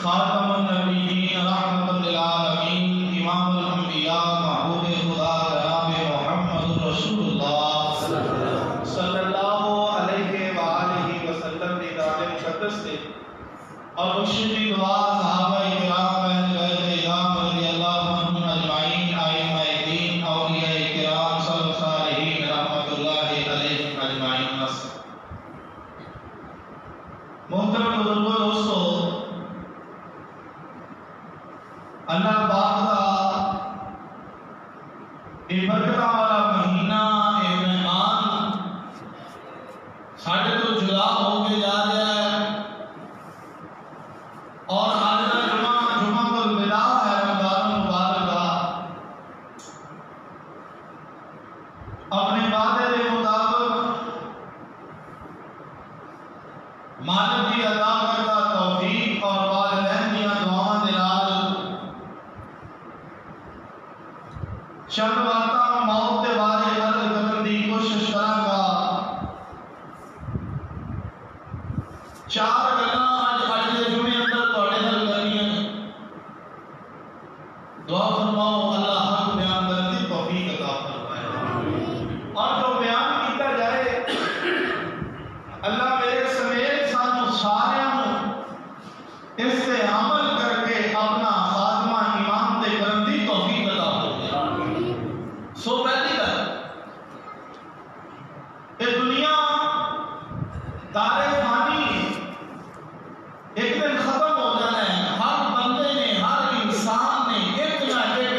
خاتم النبیین رحمۃ للعالمین امام الانبیاء اللہ پاک دا یہ برکتاں والا مہینہ اے مہمان ساڈے تو جدا ہو کے جا رہا ہے اور آج کا جمعہ الوداع ہے رمضان المبارک کا۔ اپنے وعدے کے مطابق مالک کی عطا کردہ توفیق اور والدین کی دعاؤں دے نال چند وقتاں موت کے بارے عرض کرنے کی کوشش کراں گا۔ چار گلاں اج دے جمعے اندر تواڈے نال کرنیاں نے۔ دعا فرماؤ اللہ حق بیان کرنے کی توفیق عطا فرمائے اور جو بیان کیتا جائے اللہ میرے سمیت سانو سارے اس سے عمل کر کے اپنا خاتمہ ایمان دے کرن دی توفیق عطا فرمائے۔ سو پہلی گل یہ دنیا دار فانی ہے، ایک دن ختم ہو جانا ہے۔ ہر بندے نے، ہر انسان نے ایک نہ ایک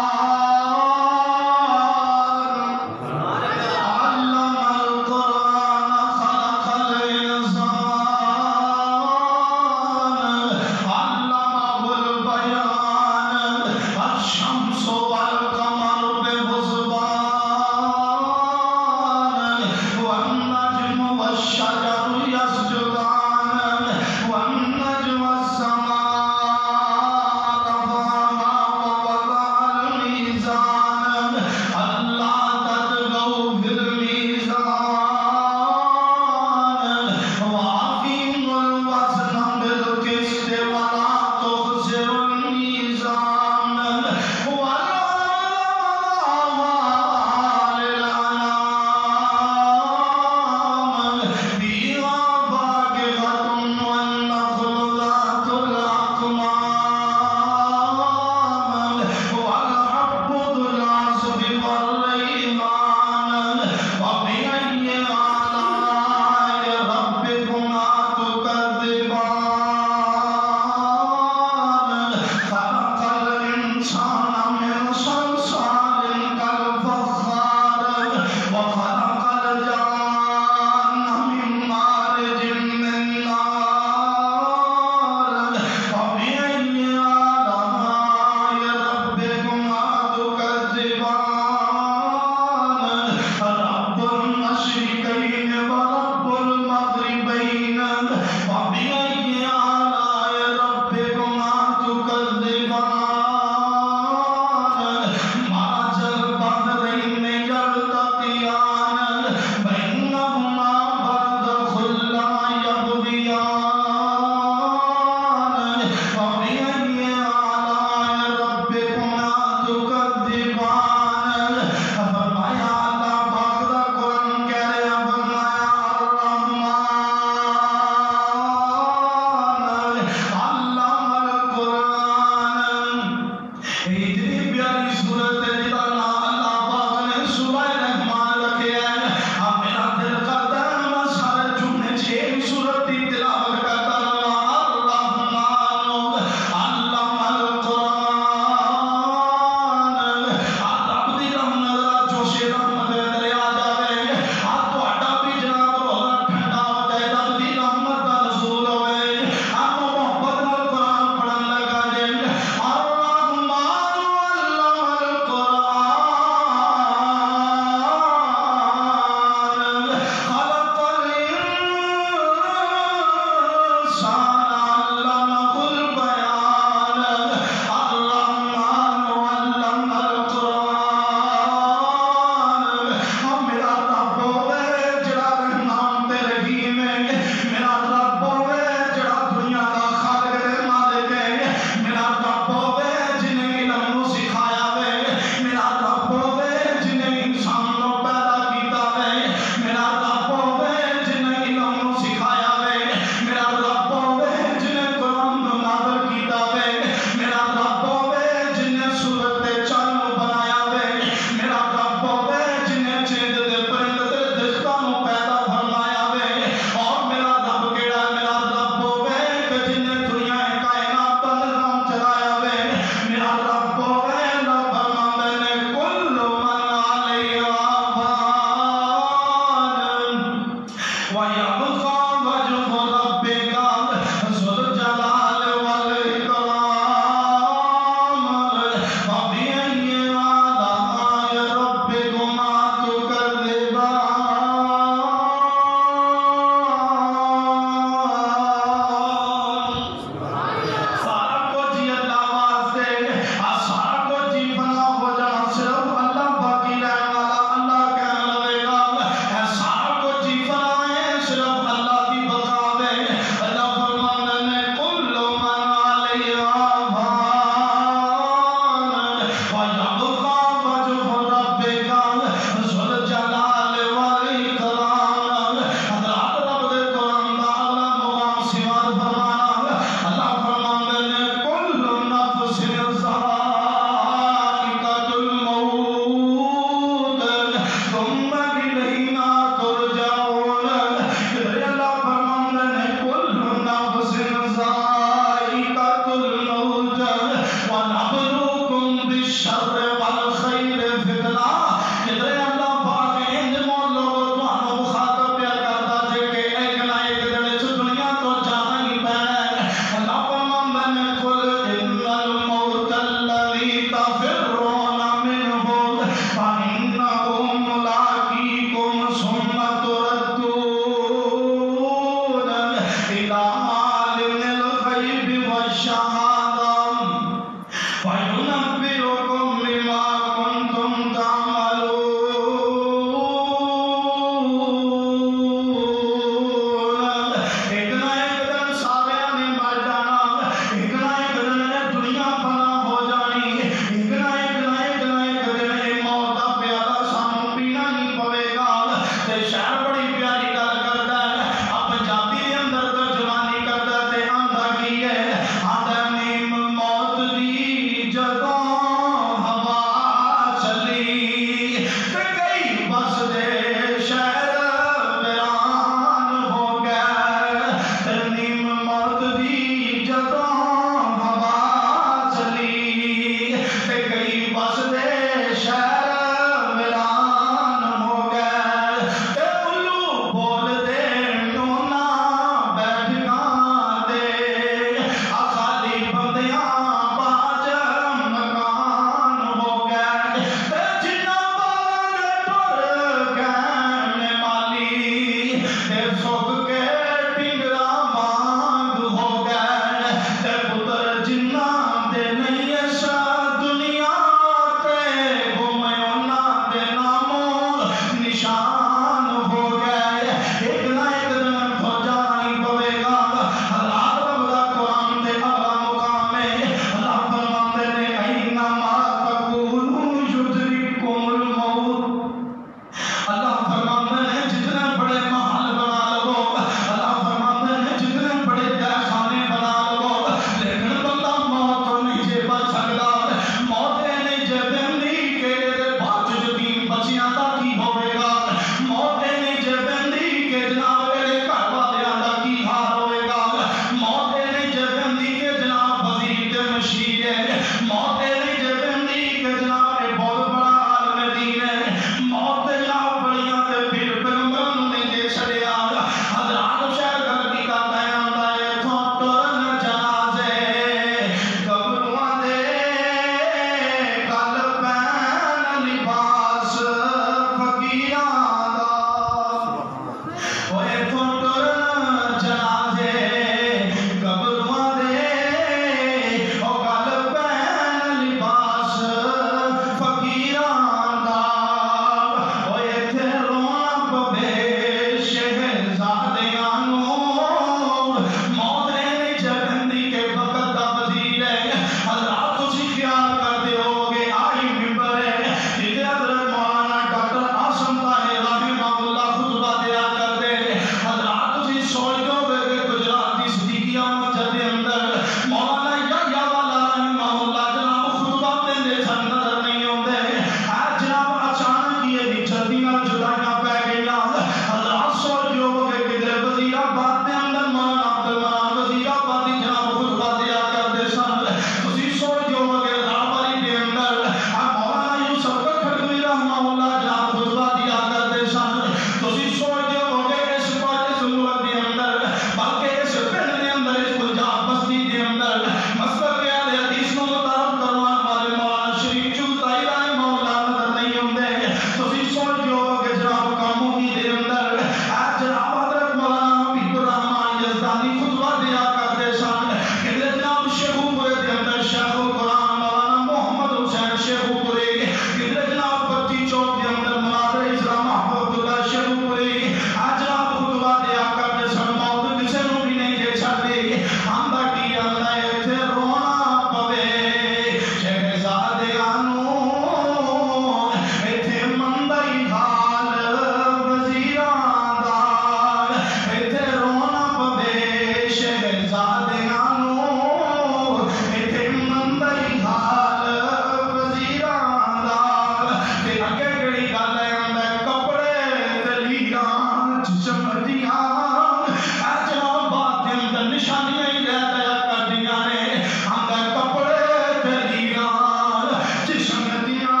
دلیران جسم دیاں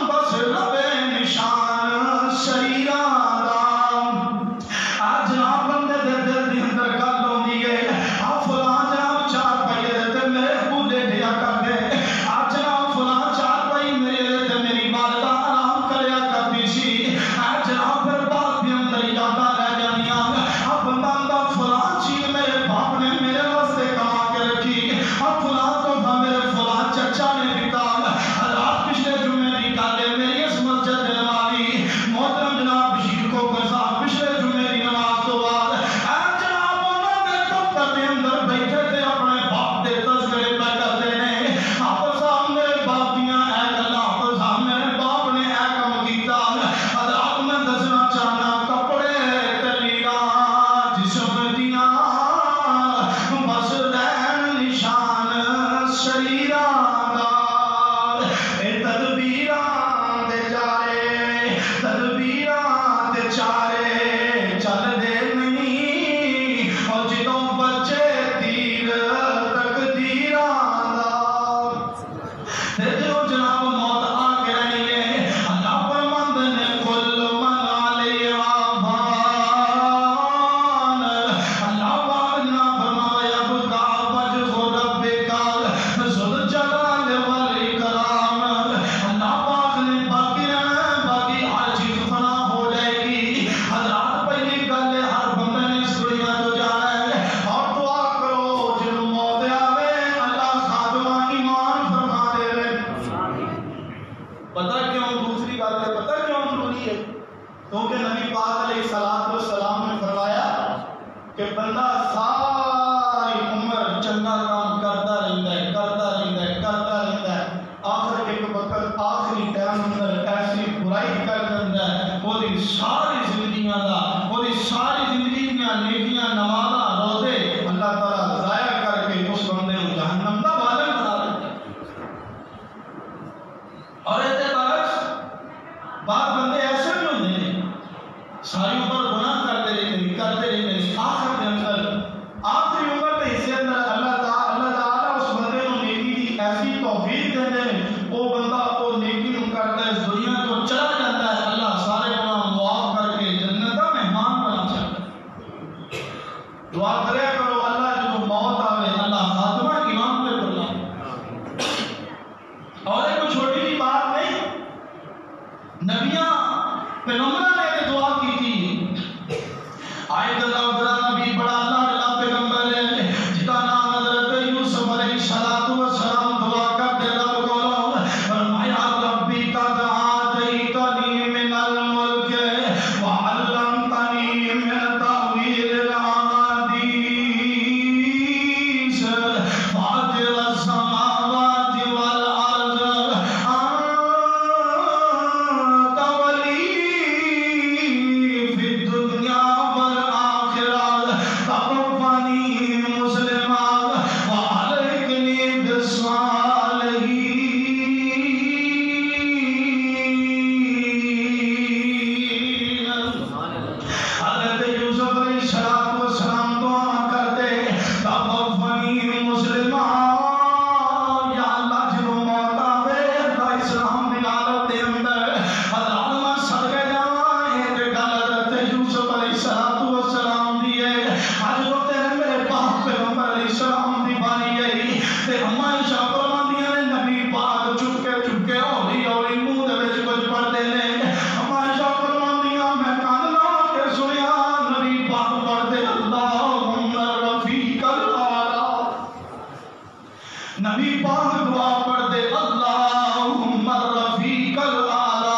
بس ربے نشان شریران آج نا بندے دے دل دی اندر گل ہوندی ہے آ فلاں جناب 4 پہیے تے میرے بوڑھے دیا کر دے آج نا فلاں 4 پہیے میرے تے میری والدہ آرام کریا کرتی سی آج نا پھر باپ بھی اندر یاداں رہ جانیاں اب بندہ فلاں چیز میرے باپ نے میرے واسطے کما کے رکھی اب فلاں تحفہ میرے فلاں چچا نے دیتا رات پچھلے جمعے کی گل ہے میری اس مسجد دل والی محترم جناب بشیر کو صاحب پچھلے جمعے کی نماز تو بعد جناب انہوں نے دفتر کے اندر بیٹھے تھے اپنے باپ کے تذکرے پہ کرتے ہیں آپ صاحب میرے باپ دیاں اے گلاں آپ صاحب میرے باپ نے اے کم کیتا حضرات میں دسنا چاہنا کپڑے تلیران جسم دیاں بس رہن نشان شریران اے تدبیران دے جارے تدبیران دے چارے چل دے نہیں اور جدوں بچے تیر تقدیران تے جو جناب موت آ کے رہنی ہے اللہ فرماندے نے کل من علیہا فان اللہ پاک نے فرمایا بکا وجہ ربک ذو الجلال والاکرام اللہ پاک نے باقی رہنا ہے باقی ہر چیز فنا ہو جائے گی حضرات پہلی گل ہے ہر بندے نے اس دنیا تو جانا ہے اور دعا کرو جب موت آوے اللہ خاتمہ ایمان فرما دے رہے پتہ کیوں دوسری بات ہے پتہ کیوں ضروری ہے کیونکہ نبی پاک علیہ السلام نے فرمایا کہ بندہ ساری عمر چنگا کام کرتا رہتا ہے کرتا رہتا ہے کرتا رہتا ہے آخر ایک وقت آخری ٹائم اندر ایسی برائی کر دیتا ہے وہ دی ساری زندگیاں دا وہ دی ساری زندگی میں نیکیاں نمازاں روزے اللہ تعالیٰ ضائع کر کے اس بندے کو جہنم دا والد بنا دیتا ہے اور ایسے بعض بندے ایسے بھی ہوتے ہیں ساری عمر گناہ کرتے رہتے ہیں آخر کے اندر آخری عمر کے حصے اندر اللہ تعالیٰ اس بندے کو نیکی کی ایسی توفیق دیتے ہیں وہ بندہ وہ نیکی کرتا ہے اس دنیا کو چلا جاتا ہے اللہ سارے گناہ معاف کر کے جنت کا مہمان بنا چاہتا ہے دعا کرے کرو اللہ جو موت آوے اللہ خاتمہ ایمان پہ کرنا اور ایک چھوٹی سی بات نہیں نبیاں پیغمبروں نے دعا کی تھی آئے اللہ نبی بڑا اللہ پیغمبر ہے جس کا نام حضرت یوسف علیہ السلام دعا کرتے رب کو فرمایا ربی قد آتیتنی من الملک وعلمتنی من تأویل الأحادیث فاطر السماوات والأرض أنت ولی فی الدنیا والآخرہ توفنی مسلما وألحقنی بالصالحین حضرت یوسف علیہ السلام دعا کرتے توفنی مسلما یا اللہ جنو موت آوے تا اسلام دی حالت دے اندر حضرات میں صدقے جاواں ایک گل حضرت یوسف علیہ السلام دی ہے اج وہ تیرے میرے باپ پیغمبر علیہ السلام دی بانی گئی تے اما عائشہ فرماندیاں نے نبی پاک چپ کے ہولی ہولی منہ دے وچ کچھ پڑھدے نے اما عائشہ فرماندیاں میں کان لا کے سنیا نبی پاک پڑھدے اللہم رفیق الاعلی نبی پاک دعا پڑھدے اللہم رفیق الاعلی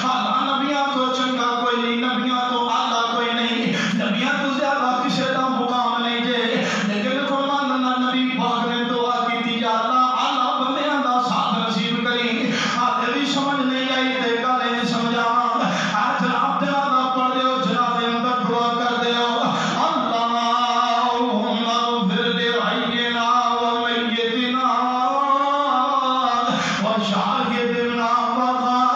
اعلیٰ نبیاں تو چنگا کوئی نہیں نبیاں تو اعلیٰ کوئی نہیں نبیاں تو زیادہ کسی کا مقام نہیں جے لیکن فرمانا نبی پاک نے دعا کی تھی یا اللہ اعلیٰ بندیاں دا ساتھ نصیب کری آتے بھی سمجھ نہیں آئی تے گالے نہیں سمجھا آج جناب جنادہ پڑھ دیو جناب اندر دعا کر دیو اللہم اغفر لحینا ومیتنا وشاہدنا وغائبنا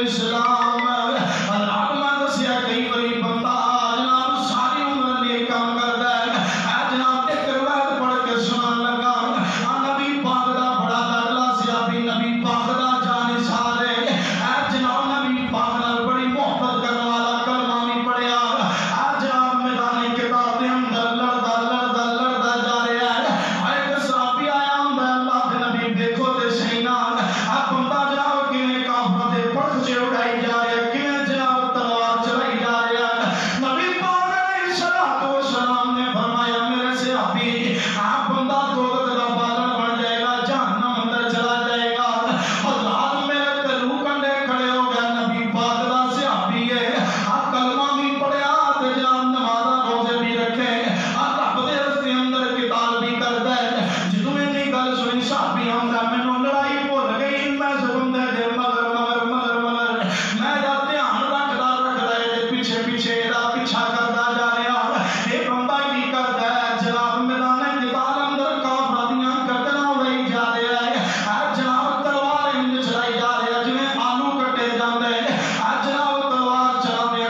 الاسلام رب میں دسیا کئی باری بندہ جناب ساری عمر نیک کام کردا ہے جناب ایک روایت پڑھ کے سنان لگا نبی پاک دا بڑا لاڈلا صحابی نبی پاک دا جانثار ہے جناب نبی پاک نال بڑی محبت کرنے والا کلمہ بھی پڑھیا جناب میدان کتاب دے اندر لڑدا جا رہا ہے ایک صحابی آیا اللہ دے نبی دیکھو تے صحیح نہ بندہ جناب کیویں کافراں دے پرچے اڑائی جا رہا ہے کیویں جناب تلوار چلائی جا رہا ہے نبی پاک علیہ الصلوۃ والسلام نے فرمایا میرے صحابی بندہ دوزخ دا بادل بن جائے گا جہنم اندر چلا جائے گا حضرات میرے تے روح کنڈے کھڑے ہو گئے نبی پاک دا صحابی ہے کلمہ بھی پڑھیا تے جناب نماز روزے بھی رکھے رب دے رستے اندر قتال بھی کردا ہے جدوں میں گل سنی صحابی آندا مینوں لڑائی بھول گئی میں سبندے دے مگر میں دا دھیان رکھدا ہے پیچھے پیچھے دا پیچھا کردا جا رہا اے بندہ کی کردا ہے جناب میدان قتال اندر کافراں دیاں گردناں اڑائی جا رہا ہے جناب تلوار انج چلائی جا رہا جویں آلو کٹے جاندے جناب تلوار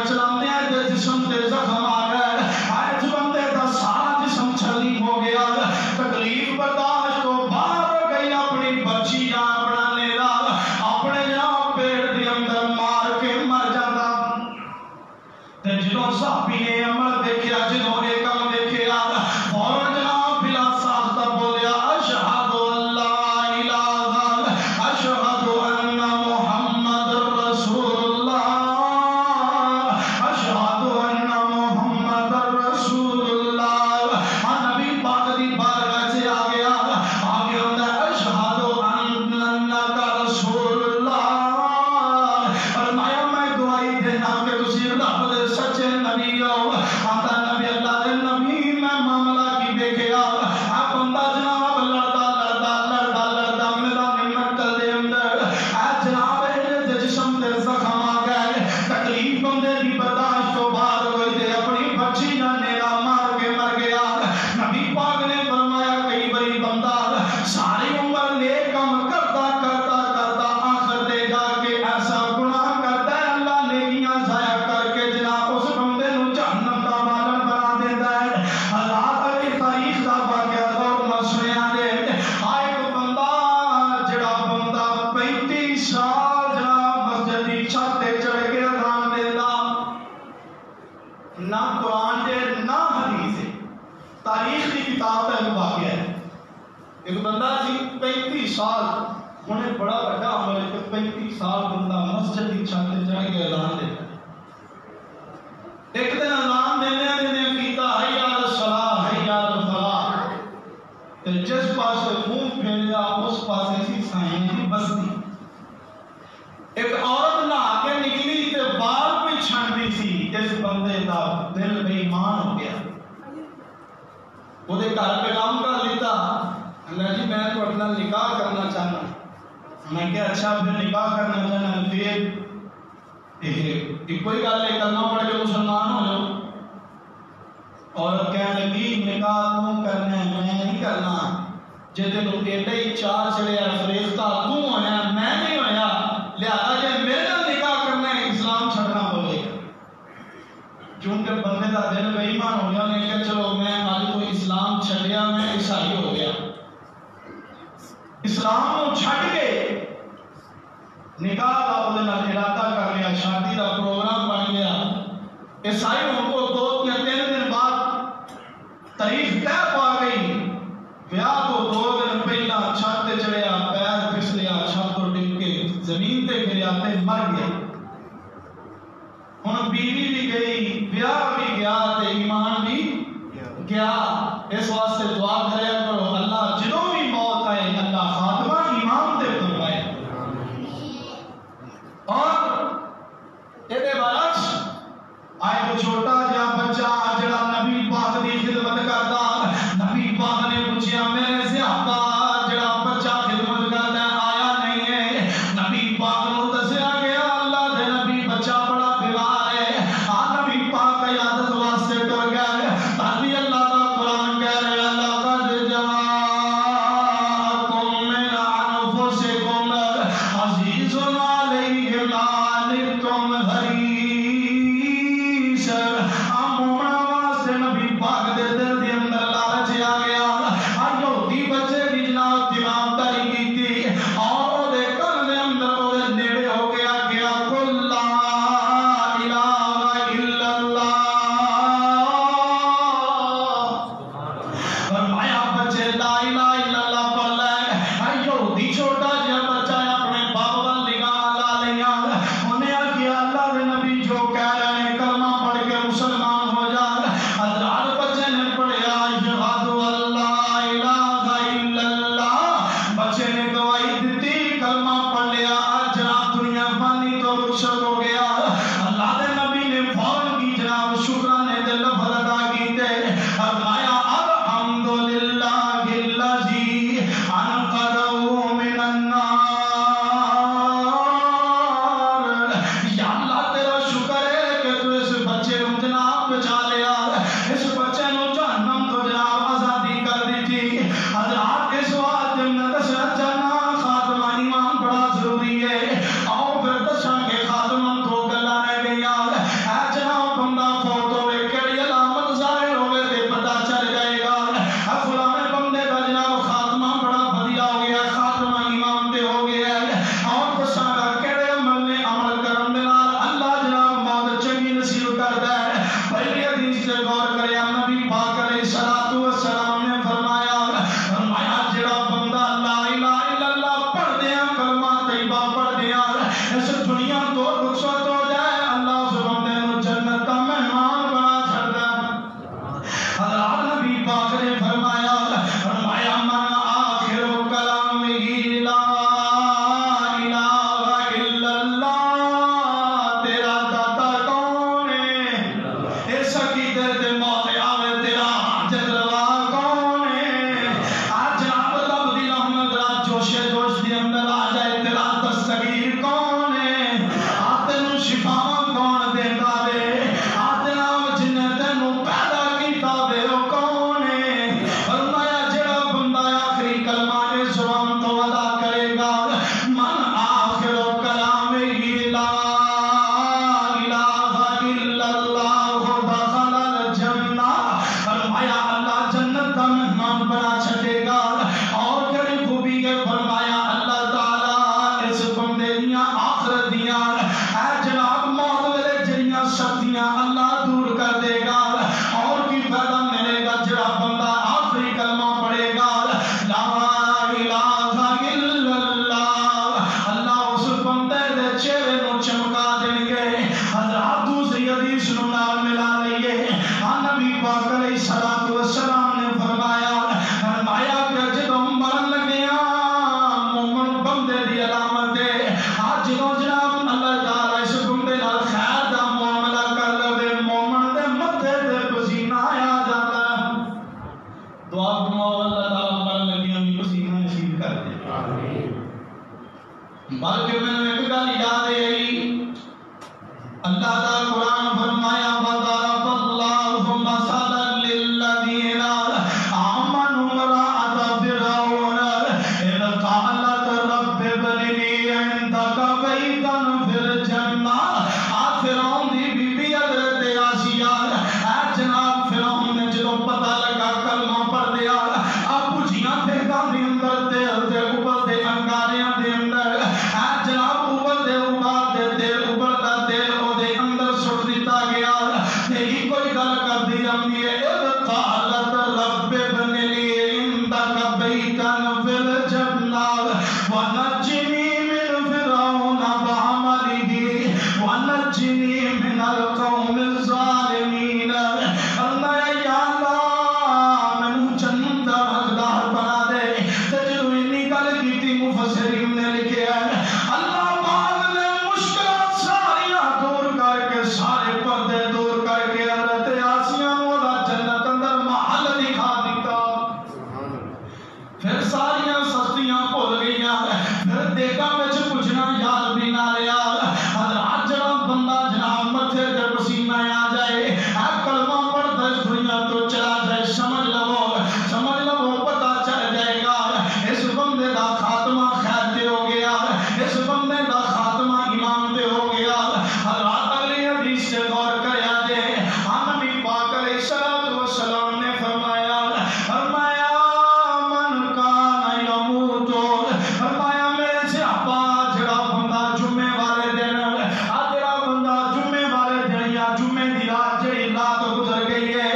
چلاندے تے جسم تے زخم آ گئے اس بندے دا سارا جسم چھلی ہو گیا تکلیف برداشت تو باہر ہو گئی اپنی بچی یا اپنا نیرا اپنے جناب پیٹ دے اندر مار کے مر جاتا تے جدوں صحابی نے عمل دیکھیا جدوں یہ کام دیکھیا فوراً جناب بلا ساختہ بولیا اشہد اللہ الہ اشہد ان محمد رسول اللہ اشہد ان محمد رسول اللہ نبی پاک دی بارگاہ سے آ گیا ہوتا ہے اشہد انک رسول اللہ فرمایا میں گواہی دینا کہ تسی رب دے سچے نبی ہو آتا نبی اللہ دے نبی میں معاملہ کی دیکھیا بندہ جناب لڑدا میدان مقتل دے اندر جناب دے جسم تے زخم آ گئے تکلیف بندے دی برداشت تو باہر ہوئی تے اپنی بچی دا نیرا مار کے مر گیا نبی پاک نے فرمایا کئی باری بندہ ساری عمر نیک کام کرتا آخر دے جا کے ایسا گناہ کرتا ہے اللہ نیکیاں ضائع کر کے جناب اس بندے نو جہنم دا بادل بنا دیندا ہے اللہ کی تاریخ دا واقعہ اور مسئلہ دے ایک بندہ جڑا بندہ 35 سال جناب مسجد دی چھت تے چڑھ کے اذان دیندا نہ قرآن دے نہ حدیث ہے تاریخ کی کتاب کا واقعہ ہے ایک بندہ سی 35 سال انہیں بڑا بڑا عمل ہے کہ 35 سال بندہ مسجد کی چھت تے چڑھ کے اذان دیتا ایک دن اذان دینے کیتا حی علی الصلاۃ حی علی الفلاح تے جس پاسے منہ پھیریا اس پاسے سی سائیں دی بستی ایک عورت نہا کے نکلی تے بال پہ چھنڈی سی اس بندے دا دل بے ایمان ہو گیا وہ دے گھر پہ کام کر لیتا اللہ جی میں تو اپنا نکاح کرنا چاہنا میں کہا اچھا پھر نکاح کرنا چاہنا پھر کوئی گل ہے کلمہ پڑھ کے مسلمان ہو جاؤ عورت کہنے لگی نکاح تم کرنا ہے میں نہیں کرنا جے تینوں ایڈا ہی چار چڑھیا فریفتہ تم ہویا میں نہیں ہویا لہذا جے میرے نکاح کرنا ہے اسلام چھڑنا پڑے گا چونکہ بندے کا دل بے ایمان ہو گیا نے کہا چلو میں آج تو اسلام چھڑیا میں عیسائی ہو گیا اسلام کو چھڑ کے نکاح کا ارادہ کر لیا شادی کا پروگرام بن گیا عیسائی ان کو 2 یا 3 دن بعد تاریخ طے پا گئی بیاہ کو 2 دن پہلا چھت تے چڑھیا پیر پھسلیا چھت تو ڈگ کے زمین تے گریا تے مر گیا ہن بیوی بھی گئی بیاہ بھی گیا تے ایمان بھی گیا اس واسطے دعا کریا کرو اللہ جدوں بھی موت آئے اللہ خاتمہ ایمان تے فرمائے اور یہ برعکس آئے کو چھوٹا جا بچہ جڑا نبی پاک دی خدمت کرتا نبی پاک نے پوچھا میرے صحابہ جڑا بچہ خدمت کرتا آیا نہیں ہے نبی پاک نے دسیا گیا اللہ دے نبی بچہ بڑا بیمار ہے نبی پاک عیادت واسطے ٹر گئے تاکہ اللہ کا قرآن کہہ رہے اللہ قد تم حریص مومنا واسطے نبی پاک دے دل دے اندر لالچ آ گیا یہودی بچے بھی جناب تیمارداری کی تھی اور وہ دے کل دے اندر وہ دے نیڑے ہو گیا قل لا الہ الا اللہ فرمایا بچے لا الہ الا اللہ پڑھ لے یہودی چھوٹا جہا بچہ اپنے باپ وال نگاہ لا لیا انہیں آخیا اللہ دے نبی جو کہہ رہے ہیں کلمہ پڑھ کے مسلمان ہو جا حضرات بچے نے پڑھیا اشہد اللہ الہ الا اللہ بچے نے گواہی دیتی کلمہ پڑھ لیا جناب دنیا فانی تو رخصت ہو گیا اللہ دے نبی نے فوراً کی جناب شکرانے دے لفظ ادا کیتے فرمایا الحمدللہ الذی انقذہ من النار یا اللہ تیرا شکر ہے کہ تو اس بچے کو جناب بچا لیا اس بچے کو جہنم تو جناب آزادی کر دی تھی حضرات اس وقت میں دسا جانا خاتمہ ایمان بڑا ضروری ہے آؤ پھر دسا کے خاتمہ تو گلا رہ گیا اے جناب بندہ فوت ہوئے کیڑی علامت ظاہر ہوئے تے پتہ چل جائے گا فلاں بندے کا جناب خاتمہ بڑا بدیا ہو گیا خاتمہ ایمان تے ہو گیا اور دسا گا کیڑے عمل نے عمل کرن دے نال اللہ جناب موت چنگی نصیب کردا ہے پہلی حدیث سے غور کرے نبی پاک علیہ الصلوۃ والسلام نے فرمایا جڑا بندہ لا الہ الا اللہ پڑھ دیا کلمہ طیبہ پڑھ دیا اس دنیا تو رخصت ہو جائے اللہ اس بندے کو جنت کا مہمان بنا چھڑدا ہے حضرات نبی پاک نے فرمایا من آخر کلامہ لا الہ الا اللہ تیرا داتا کون ہے اس عقیدے تے موت آوے تیرا حاجت روا کون ہے آج جناب رب دی رحمت را جوش دی اندر آ جائے تیرا دستگیر کون ہے تینوں شفا کون دیندا وے جناب جن تینوں پیدا کیتا وے او کون ہے فرمایا جڑا بندہ آخری کلمہ اس زبان تو ادا کرے گا من آخر کلامہ لا الہ الا اللہ دخل الجنہ فرمایا اللہ جنت کا مہمان بنا چھٹے گا اور کئی خوبی کے فرمایا اللہ تعالیٰ اس بندے دیاں آخرت دیاں اے جناب موت ویلے جڑیاں سختیاں اللہ دور کر دے گا اور کی فائدہ ملے گا جڑا بندہ آخری کلمہ پڑھے گا لا الہ الا اللہ اللہ اس بندے دے چہرے کو چمکا دیں گے حضرات دوسری حدیث نو نال ملا لئیے نبی پاک علیہ الصلوۃ والسلام نے فرمایا کہ جدوں مرن لگیا مومن بندے دی علامت ہے جدوں جناب اللہ تعالی اس بندے نال خیر دا معاملہ کر لے مومن دے متھے تے پسینہ آ جاتا ہے دعا فرماؤ اللہ تعالی مرن لگیا بھی پسینہ نصیب کر دے آمین بلکہ میں نے ایک گل یاد آئی اللہ دا قرآن فرمایا وَضَرَبَ اللَّهُ مَثَلًا لِلَّذِينَ آمَنُوا امْرَأَتَ فِرْعَوْنَ إِذْ قَالَتْ رَبِّ ابْنِ لِي عِندَكَ بَيْتًا فِي الْجَنَّةِ فرعون دی بی بی حضرت آسیہ جناب فرعون نے جدوں پتہ لگا کلمہ پڑھ دیا بجھیاں پھینکاں دے اندر تیل دے اوپر دے انگاریاں دے اندر جناب اوپر دے اوپر دے تیل اوپر دا تیل او دے اندر سٹ دیتا گیا یہی کوئی گل کر دی جاندی ہے اذ قالت رب ابن لی عندک بیتا فی الجنہ ونجنی من فرعون وعملہ ونجنی حضرات اگلی حدیث سے غور کریا جے نبی پاک علیہ الصلوۃ والسلام نے فرمایا من کان یموت فرمایا میرے صحابہ جڑا بندہ جمعے والے دن جڑا بندہ جمعے والے دن یا جمعے دی رات جڑی رات گزر گئی ہے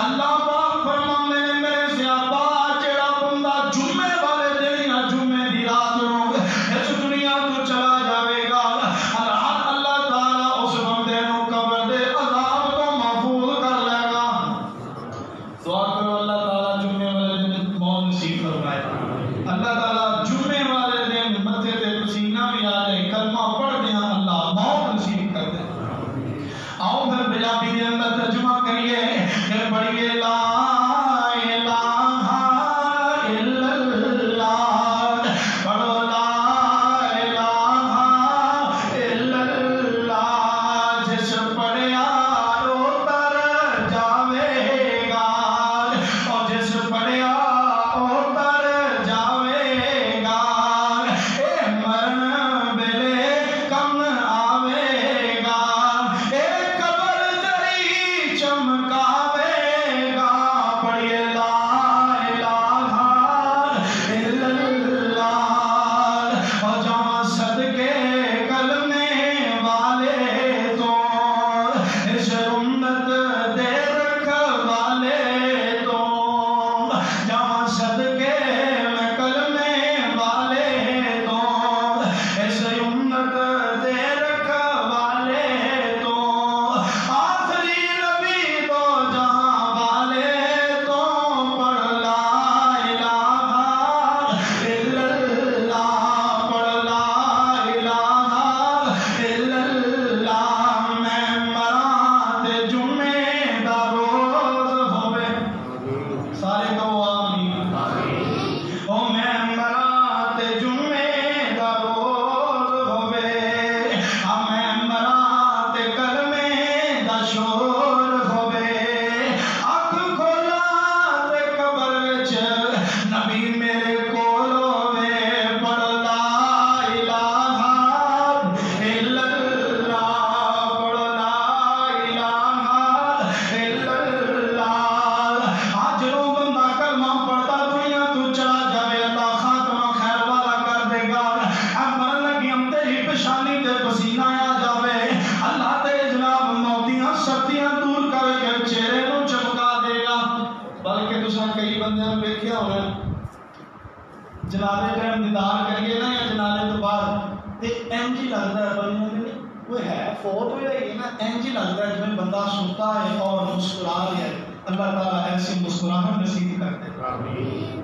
اللہ پاک فرماندے نے میرے صحابہ جڑا بندہ جمعے والے دن یا جمعے دی رات نو اس دنیا تو چلا جاوے گا اللہ تعالی اس بندے نو قبر دے عذاب تو محفوظ کر لے گا دعا کرو اللہ تعالی جمعے والے دن موت نصیب فرمائے اللہ تعالی جمعے والے دن ماتھے تے پسینہ بھی آ جائے کلمہ پڑھ دیا اللہ موت نصیب کر دے آؤ پھر پنجابی دے اندر ترجمہ کریے پھر پڑھیے لا الہ الا اللہ پڑھو لا الہ الا اللہ جس پڑھیا وہ تر جاوے گا اور جس پڑھیا وہ تر جاوے گا اے مرن بلے کم آوے گا اے قبر جڑی چمکاوے گا پڑھیے لا الہ الا اللہ اور جہاں صدقے کلمے والے تو اس امت دے رکھوالے تو جہاں صدقے میں کلمے والے تو اس امت دے رکھوالے تو آخری نبی تو جہاں والے تو پڑھ لا الہ الا اللہ پڑھ لا الہ الا اللہ میں مراں تے جمعے دا روز ہووے سارے کہو آمین او میں مراں تے جمعے دا روز ہووے میں مراں تے کلمے دا شور ہووے اکھ کھولا تے قبر وچ نبی میرے کول ہووے پڑھ لا الہ الا اللہ پڑھ لا الہ الا اللہ آج جو بندہ کلمہ پڑھتا دنیا تو چلا جاوے اللہ خاتمہ خیر والا کر دے گا مرن لگی ہم تیری پیشانی تے پسینہ آ جاوے اللہ تے جناب موتیاں سختیاں دور کر کے چہرے نو چمکا دے گا بلکہ تساں کئی بندے ویکھیا ہونا جنازے ٹائم دیدار کریے نا یا جنازے تو بعد تے انج ہی لگدا ہے بندے نے کوئی ہے فوت ہویا ہی نا انج ہی لگدا ہے جویں بندہ سوتا ہے اور مسکرا رہا ہے اللہ تعالی ایسی مسکراہٹ نصیب کر دے آمین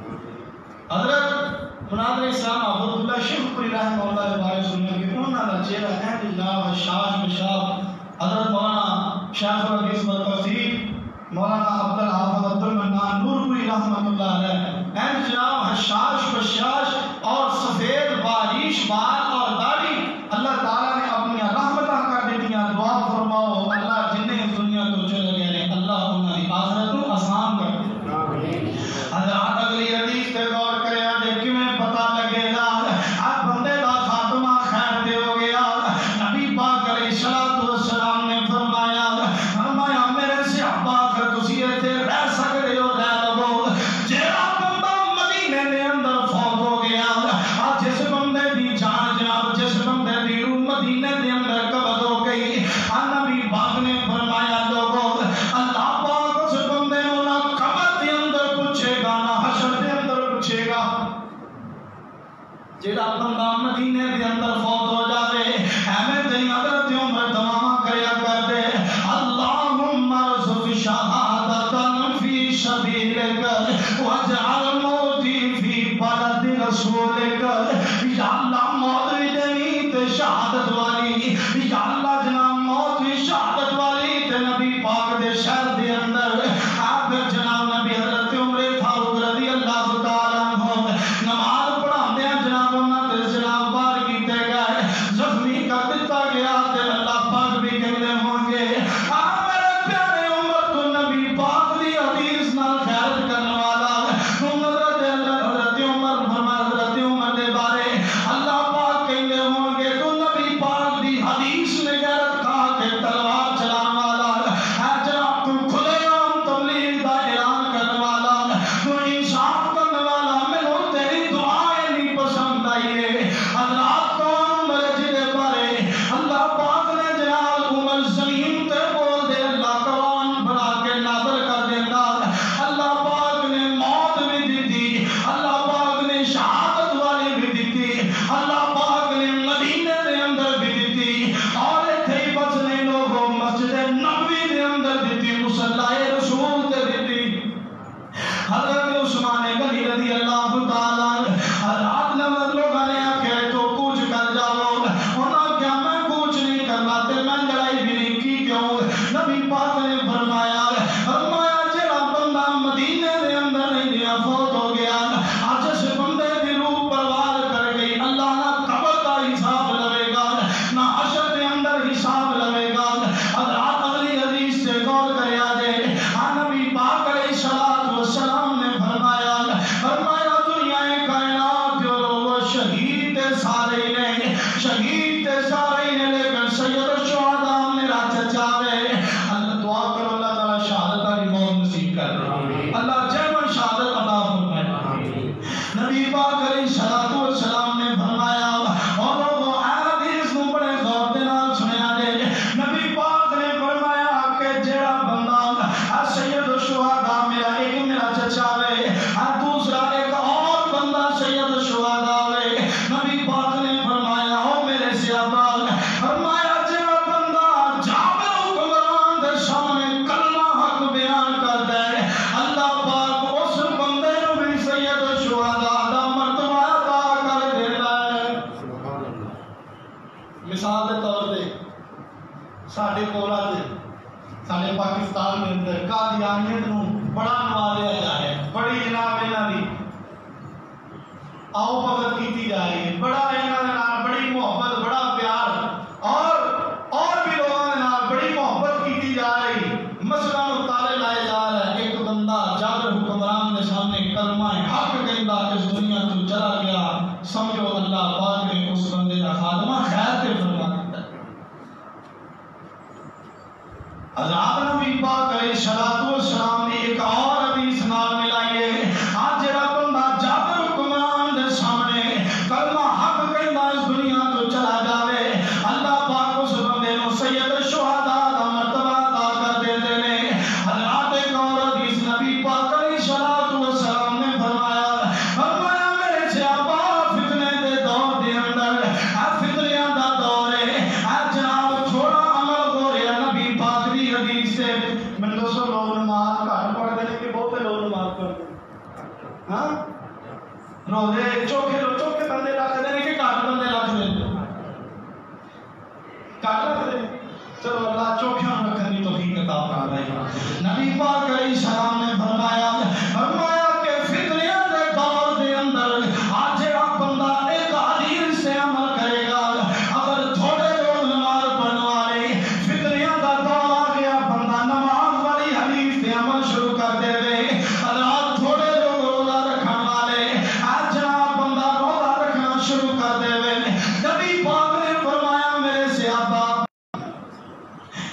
حضرت مناظر اسلام عبد اللہ شیخ پوری رحمہ اللہ کے بارے سننے کہ انہوں نے چہرہ اہل اللہ شاش بشاب حضرت مولانا شیخ الحدیث والتفسیر مولانا عبد الحافظ عبد المنان نور پوری رحمۃ اللہ علیہ اہل جناب حشاش بشاش اور سفید باریش بال اور داڑھی اللہ تعالیٰ نے اپنی رحمتاں کر دیتیاں دعا فرماؤ اللہ جنہیں اس دنیا تو چلے گئے نے اللہ انہاں دی آخرت آسان کر دے آمین حضرات اگلی حدیث تے غور کرے آج کیویں پتہ لگے گا آج بندے دا خاتمہ خیر دے ہو گیا نبی پاک علیہ الصلوۃ والسلام نے فرمایا میرے صحابہ اگر تسی ایتھے رہ سکدے ہو رہ لو جیڑا بندہ مدینے دے اندر فوت ہو گیا آج جس بندے دی جان جناب جس بندے دی روح مدینے دے اندر قبض ہو گئی نبی پاک نے فرمایا لوگو اللہ پاک اس بندے نو نہ قبر دے اندر پوچھے گا نہ حشر دے اندر پوچھے گا جیڑا بندہ مدینے دے اندر فوت ہو جاوے ایویں تیری حضرت عمر دعا کریا کر دے اللہم ارزق شہادتن فی سبیلک واجعل موتی فی بلد رسولک یا اللہ موت بھی دینی تے شہادت والی یا اللہ جناب موت بھی شہادت والی تے نبی پاک دے شہر دے اندر آپ جناب نبی حضرت عمر فاروق رضی اللہ تعالی عنہ نماز پڑھاندے جناب انہاں تے جناب بار کیتے گئے زخمی کر دتا گیا تے اللہ پاک بھی کہندے ہوں گے میرے پیارے عمر تو نبی پاک دی حدیث نال حضرت عثمان غنی رضی اللہ تعالیٰ رات نماز لوگوں نے آخیا تو کوچ کر جاؤ، انہوں کیا میں کوچ نہیں کرنا تے میں لڑائی بھی نہیں کی کیوں؟ نبی پاک نے فرمایا جڑا بندہ مدینے دے اندر نہیں گیا فوت ہو گیا، آج اس بندے دی روح پروار کر گئی، اللہ نہ قبر کا حساب لوے گا نہ حشر دے اندر حساب لوے گا۔ حضرات اگلی حدیث سے غور کریا جائے، نبی پاک علیہ الصلوۃ والسلام نے فرمایا دنیا کائنات جو لوگ شہید سارے نے، شہید سارے نے، لیکن سید الشہداء میرا چچا ہے۔ اللہ دعا کرو اللہ تعالی شہادت کی موت نصیب کر دے، اللہ جیون شہادت عطا فرمائے۔ نبی پاک علیہ الصلوۃ والسلام نے فرمایا اور لوگوں حدیث کو بڑے غور دے نال سنیا جائے، نبی پاک نے فرمایا کہ جڑا بندہ سید الشہداء میرا چچا ہے، دوسرا ایک اور بندہ سید الشہداء ہے، نبی پاک نے فرمایا او میرے صحابہ، فرمایا جڑا بندہ جابر حکمران دے سامنے کلمہ حق بیان کرتا ہے، اللہ پاک اس بندے نو بھی سید الشہداء دا مرتبہ عطا کر دیتا ہے۔ مثال کے طور پہ ساڈے کولا سارے پاکستان کے اندر قادیانیت نو بڑا نوازیا جا رہا ہے، بڑی جناب انہاں دی آؤ بھگت کیتی جا رہی ہے، بڑا انہاں دے نال بڑی محبت، بڑا پیار اور بھی لوگوں دے نال بڑی محبت کیتی جا رہی۔ مسئلہ مطالعے لائے جا رہا ہے، ایک بندہ جابر حکمران دے سامنے کلمہ حق کہندا اس دنیا تو چلا گیا، سمجھو اللہ پاک نے اس بندے دا خاتمہ خیر تے فرما دیتا ہے۔ حضرات نبی پاک علیہ الصلوۃ والسلام نے ایک اور حدیث نال ملائی ہے، آج جڑا بندہ جابر حکمران دے سامنے کلمہ حق کہندا اس دنیا تو چلا جاوے، اللہ پاک اس بندے نو سید الشہداء دا مرتبہ عطا کر دیندے نے۔ حضرات ایک اور حدیث نبی پاک علیہ الصلوۃ والسلام نے فرمایا میرے صحابہ فتنے دے دور دے اندر فتنیاں دا دور ہے، جناب تھوڑا عمل ہو رہا، نبی پاک دی حدیث سے میں دوستو لوگ نماز گھر پڑھتے ہیں کہ بہت لوگ نماز پڑھتے ہیں، ہاں روزے چوکھے بندے رکھتے ہیں کہ گھٹ بندے رکھتے ہیں، گھٹ رکھتے ہیں، چلو اللہ چوکھیاں رکھنے کی توفیق عطا فرمائے۔ نبی پاک علیہ السلام نے فرمایا کہ فتنیاں دے دور دے اندر آج جڑا بندہ ایک حدیث سے عمل کرے گا، اگر تھوڑے لوگ نماز پڑھنے والے فتنیاں دا دور آ گیا، بندہ نماز والی حدیث سے عمل شروع کر دے گے، اللہ تھوڑے لوگ روزہ رکھنے والے آج جناب بندہ روزہ رکھنا شروع کر دے گے۔ نبی پاک نے فرمایا میرے صحابہ